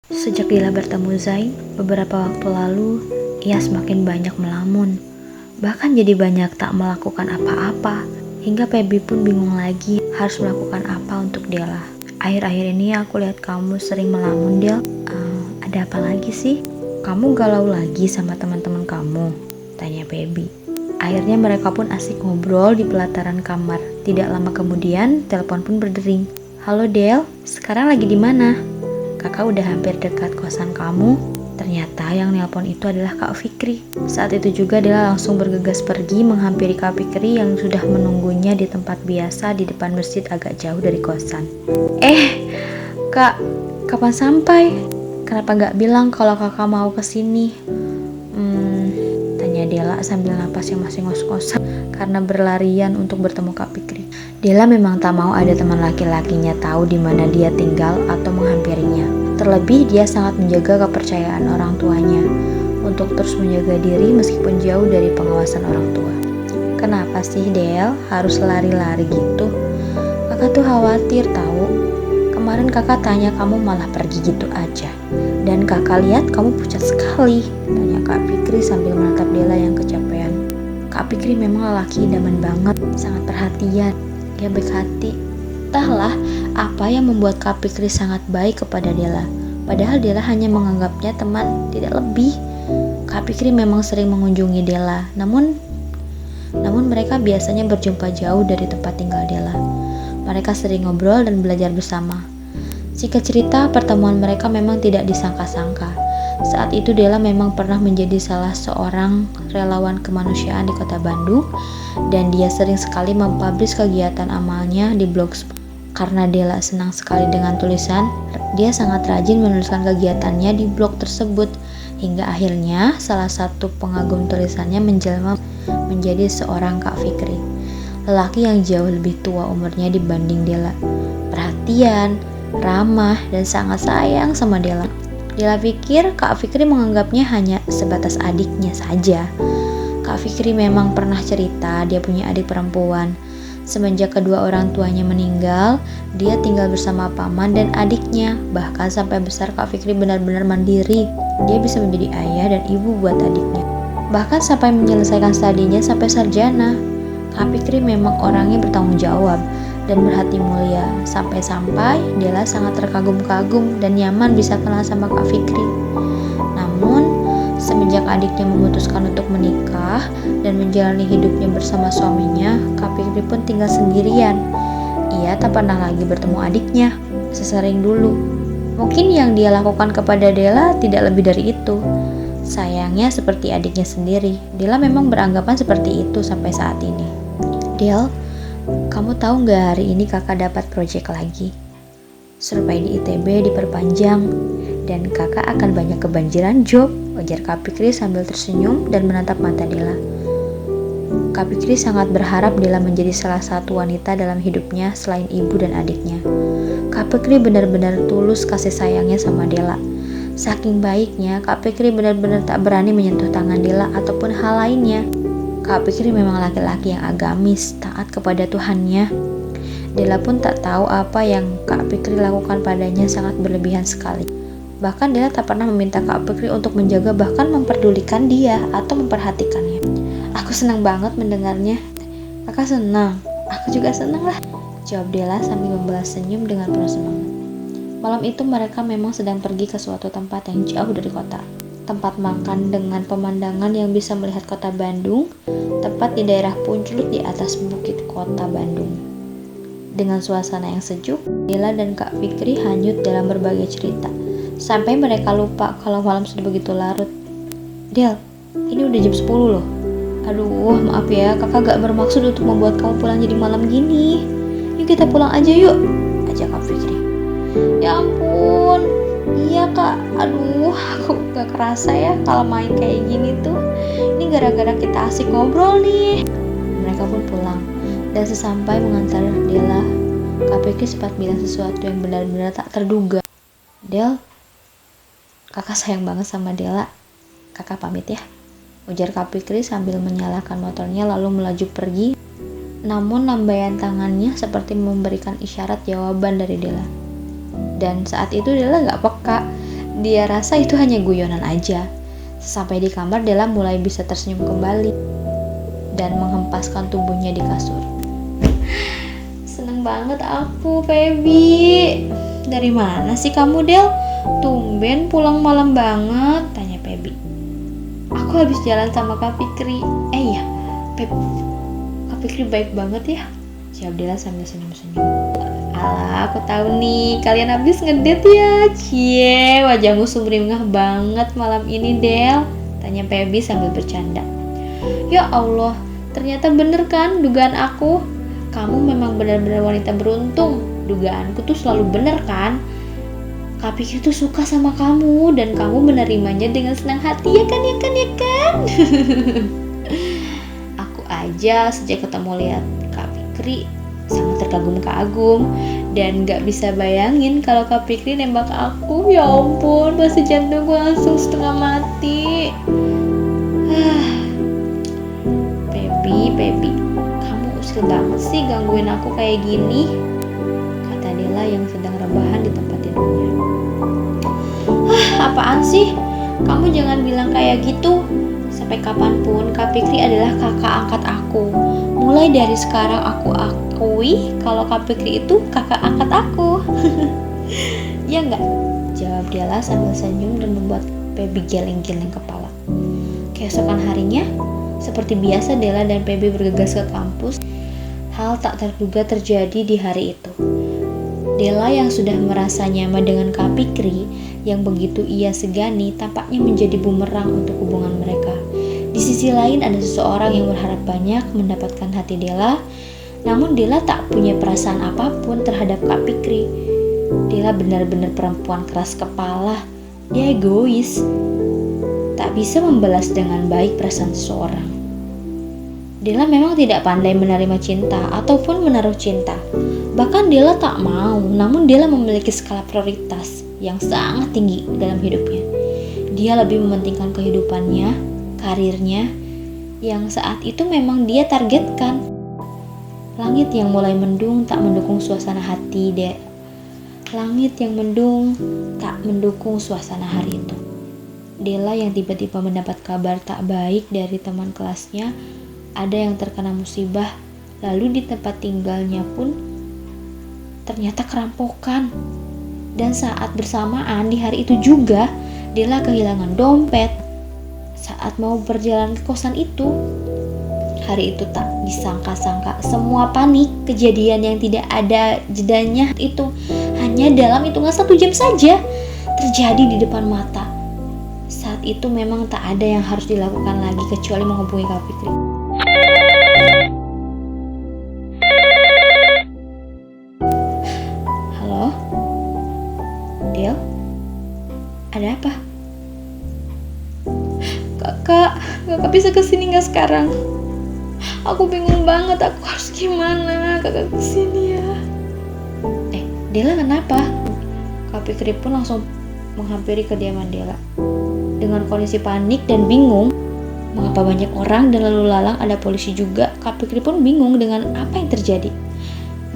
Sejak Dila bertemu Zain, beberapa waktu lalu, ia semakin banyak melamun. Bahkan jadi banyak tak melakukan apa-apa. Hingga Feby pun bingung lagi harus melakukan apa untuk Dela. Akhir-akhir ini aku lihat kamu sering melamun, Del. Ada apa lagi sih? Kamu galau lagi sama teman-teman kamu? Tanya Feby. Akhirnya mereka pun asik ngobrol di pelataran kamar. Tidak lama kemudian, telepon pun berdering. Halo Del, sekarang lagi di mana? Kakak udah hampir dekat kosan kamu. Ternyata yang nelpon itu adalah Kak Fikri. Saat itu juga Dela langsung bergegas pergi menghampiri Kak Fikri yang sudah menunggunya di tempat biasa di depan masjid agak jauh dari kosan. Kak, kapan sampai? Kenapa gak bilang kalau kakak mau kesini? Tanya Dela sambil napas yang masih ngos-ngosan karena berlarian untuk bertemu Kak Fikri. Dela memang tak mau ada teman laki-lakinya tahu di mana dia tinggal atau menghampirinya. Terlebih dia sangat menjaga kepercayaan orang tuanya untuk terus menjaga diri meskipun jauh dari pengawasan orang tua. Kenapa sih Del harus lari-lari gitu? Kakak tuh khawatir tahu. Kemarin kakak tanya kamu malah pergi gitu aja. Dan kakak lihat kamu pucat sekali, tanya Kak Fikri sambil menatap Dela yang kecapean. Kak Fikri memang lelaki idaman banget, sangat perhatian. Dia baik hati. Entahlah apa yang membuat Kak Fikri sangat baik kepada Dela. Padahal Dela hanya menganggapnya teman, tidak lebih. Kak Fikri memang sering mengunjungi Dela, namun mereka biasanya berjumpa jauh dari tempat tinggal Dela. Mereka sering ngobrol dan belajar bersama. Singkat cerita, pertemuan mereka memang tidak disangka-sangka. Saat itu Dela memang pernah menjadi salah seorang relawan kemanusiaan di kota Bandung, dan dia sering sekali mempublish kegiatan amalnya di blogspot. Karena Dela senang sekali dengan tulisan, dia sangat rajin menuliskan kegiatannya di blog tersebut, hingga akhirnya salah satu pengagum tulisannya menjelma menjadi seorang Kak Fikri, lelaki yang jauh lebih tua umurnya dibanding Dela. Perhatian, ramah, dan sangat sayang sama Dela. Dela pikir Kak Fikri menganggapnya hanya sebatas adiknya saja. Kak Fikri memang pernah cerita dia punya adik perempuan. Semenjak kedua orang tuanya meninggal, dia tinggal bersama paman dan adiknya. Bahkan sampai besar Kak Fikri benar-benar mandiri. Dia bisa menjadi ayah dan ibu buat adiknya. Bahkan sampai menyelesaikan studinya sampai sarjana. Kak Fikri memang orangnya bertanggung jawab dan berhati mulia. Sampai-sampai Dela sangat terkagum-kagum dan nyaman bisa kenal sama Kak Fikri. Namun, semenjak adiknya memutuskan untuk menikah dan menjalani hidupnya bersama suaminya, Kak Fikri pun tinggal sendirian. Ia tak pernah lagi bertemu adiknya sesering dulu. Mungkin yang dia lakukan kepada Dela tidak lebih dari itu. Sayangnya seperti adiknya sendiri, Dela memang beranggapan seperti itu sampai saat ini. Del, kamu tahu nggak hari ini kakak dapat proyek lagi? Survei di ITB diperpanjang dan kakak akan banyak kebanjiran job, ujar Kak Fikri sambil tersenyum dan menatap mata Dela. Kak Fikri sangat berharap Dela menjadi salah satu wanita dalam hidupnya selain ibu dan adiknya. Kak Fikri benar-benar tulus kasih sayangnya sama Dela. Saking baiknya, Kak Fikri benar-benar tak berani menyentuh tangan Dela ataupun hal lainnya. Kak Fikri memang laki-laki yang agamis, taat kepada Tuhannya. Dela pun tak tahu apa yang Kak Fikri lakukan padanya sangat berlebihan sekali. Bahkan Dela tak pernah meminta Kak Fikri untuk menjaga bahkan memperdulikan dia atau memperhatikannya. Aku senang banget mendengarnya. Kakak senang, aku juga senang lah, jawab Dela sambil membalas senyum dengan penuh semangat. Malam itu mereka memang sedang pergi ke suatu tempat yang jauh dari kota. Tempat makan dengan pemandangan yang bisa melihat kota Bandung, tepat di daerah Punculut di atas bukit kota Bandung. Dengan suasana yang sejuk, Dela dan Kak Fikri hanyut dalam berbagai cerita, sampai mereka lupa kalau malam sudah begitu larut. Del, ini udah jam 10 loh. Aduh, maaf ya, kakak gak bermaksud untuk membuat kamu pulang jadi malam gini. Yuk kita pulang aja yuk, ajak Kak Fikri. Ya ampun, iya kak, aduh aku gak kerasa ya kalau main kayak gini tuh. Ini gara-gara kita asik ngobrol nih. Mereka pun pulang, dan sesampai mengantar Dela, Kak Fikri sempat bilang sesuatu yang benar-benar tak terduga. Del, kakak sayang banget sama Dela, kakak pamit ya, ujar Kak Fikri sambil menyalakan motornya lalu melaju pergi. Namun lambaian tangannya seperti memberikan isyarat jawaban dari Dela. Dan saat itu Dela gak peka dia rasa itu hanya guyonan aja. Sampai di kamar, Della mulai bisa tersenyum kembali dan menghempaskan tubuhnya di kasur. Seneng banget aku, Feby. Dari mana sih kamu, Del? Tumben pulang malam banget, tanya Feby. Aku habis jalan sama Kak Fikri. Iya, Kak Fikri baik banget ya, jawab Della sambil senyum-senyum. Alah, aku tahu nih, kalian habis ngedate ya. Cie, wajahmu sumringah banget malam ini, Del, tanya Feby sambil bercanda. Ya Allah, ternyata bener kan dugaan aku? Kamu memang benar-benar wanita beruntung. Dugaanku tuh selalu bener kan? Kak Fikri tuh suka sama kamu dan kamu menerimanya dengan senang hati, ya kan? Aku aja sejak ketemu lihat Kak Fikri sangat terkagum-kagum dan gak bisa bayangin kalau Kak Fikri nembak aku. Ya ampun, pasti jantungku langsung setengah mati. Feby, kamu usil banget sih gangguin aku kayak gini, kata Della yang sedang rebahan di tempat tidurnya. Apaan sih? Kamu jangan bilang kayak gitu. Sampai kapanpun Kak Fikri adalah kakak angkat aku. Mulai dari sekarang aku akui kalau Kak Fikri itu kakak angkat aku. Ya enggak? Jawab Della sambil senyum dan membuat Feby geleng-geleng kepala. Keesokan harinya, seperti biasa Della dan Feby bergegas ke kampus. Hal tak terduga terjadi di hari itu. Della yang sudah merasa nyaman dengan Kak Fikri, yang begitu ia segani, tampaknya menjadi bumerang untuk hubungan mereka. Di sisi lain ada seseorang yang berharap banyak mendapatkan hati Della, namun Della tak punya perasaan apapun terhadap Kak Fikri. Della benar-benar perempuan keras kepala. Dia egois, tak bisa membalas dengan baik perasaan seseorang. Della memang tidak pandai menerima cinta ataupun menaruh cinta. Bahkan Della tak mau, namun Della memiliki skala prioritas yang sangat tinggi dalam hidupnya. Dia lebih mementingkan kehidupannya, karirnya, yang saat itu memang dia targetkan. Langit yang mulai mendung tak mendukung suasana hati Langit yang mendung tak mendukung suasana hari itu. Della yang tiba-tiba mendapat kabar tak baik dari teman kelasnya, ada yang terkena musibah, lalu di tempat tinggalnya pun ternyata kerampokan. Dan saat bersamaan di hari itu juga, Della kehilangan dompet saat mau berjalan ke kosan itu. Hari itu tak disangka-sangka, semua panik. Kejadian yang tidak ada jedanya itu hanya dalam hitungan 1 jam saja terjadi di depan mata. Saat itu memang tak ada yang harus dilakukan lagi kecuali menghubungi Kak Fikri. Halo? Del? Ada apa? Kakak bisa kesini gak sekarang? Aku bingung banget, aku harus gimana? Kakak kesini ya. Della kenapa? Kak Fikri pun langsung menghampiri kediaman Della. Dengan kondisi panik dan bingung, mengapa banyak orang dan lalu lalang ada polisi juga, Kak Fikri pun bingung dengan apa yang terjadi.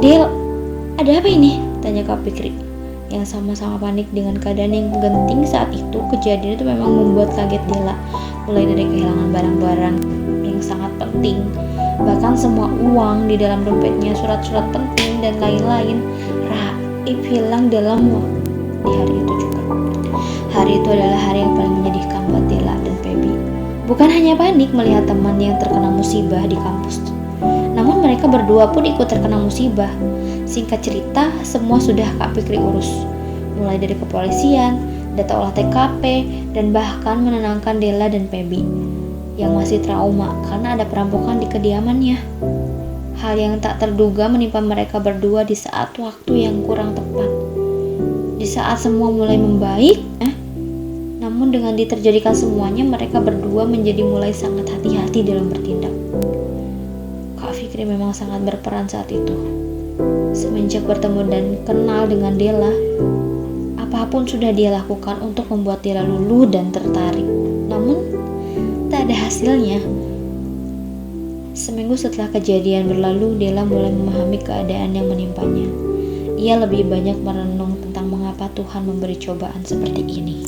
Del, ada apa ini? Tanya Kak Fikri, yang sama-sama panik dengan keadaan yang genting saat itu. Kejadian itu memang membuat kaget Della, mulai dari kehilangan barang-barang yang sangat penting, bahkan semua uang di dalam dompetnya, surat-surat penting dan lain-lain, raib hilang dalam di hari itu juga. Hari itu adalah hari yang paling menyedihkan buat Della dan Feby. Bukan hanya panik melihat teman yang terkena musibah di kampus, namun mereka berdua pun ikut terkena musibah. Singkat cerita, semua sudah Kak Fikri urus, mulai dari kepolisian, data olah TKP, dan bahkan menenangkan Della dan Feby yang masih trauma karena ada perampokan di kediamannya. Hal yang tak terduga menimpa mereka berdua di saat waktu yang kurang tepat. Di saat semua mulai membaik, namun dengan diterjadikan semuanya, mereka berdua menjadi mulai sangat hati-hati dalam bertindak. Kak Fikri memang sangat berperan saat itu. Semenjak bertemu dan kenal dengan Della, apapun sudah dia lakukan untuk membuat Della luluh dan tertarik. Namun, tak ada hasilnya. Seminggu setelah kejadian berlalu, Della mulai memahami keadaan yang menimpanya. Ia lebih banyak merenung tentang mengapa mengapa Tuhan memberi cobaan seperti ini.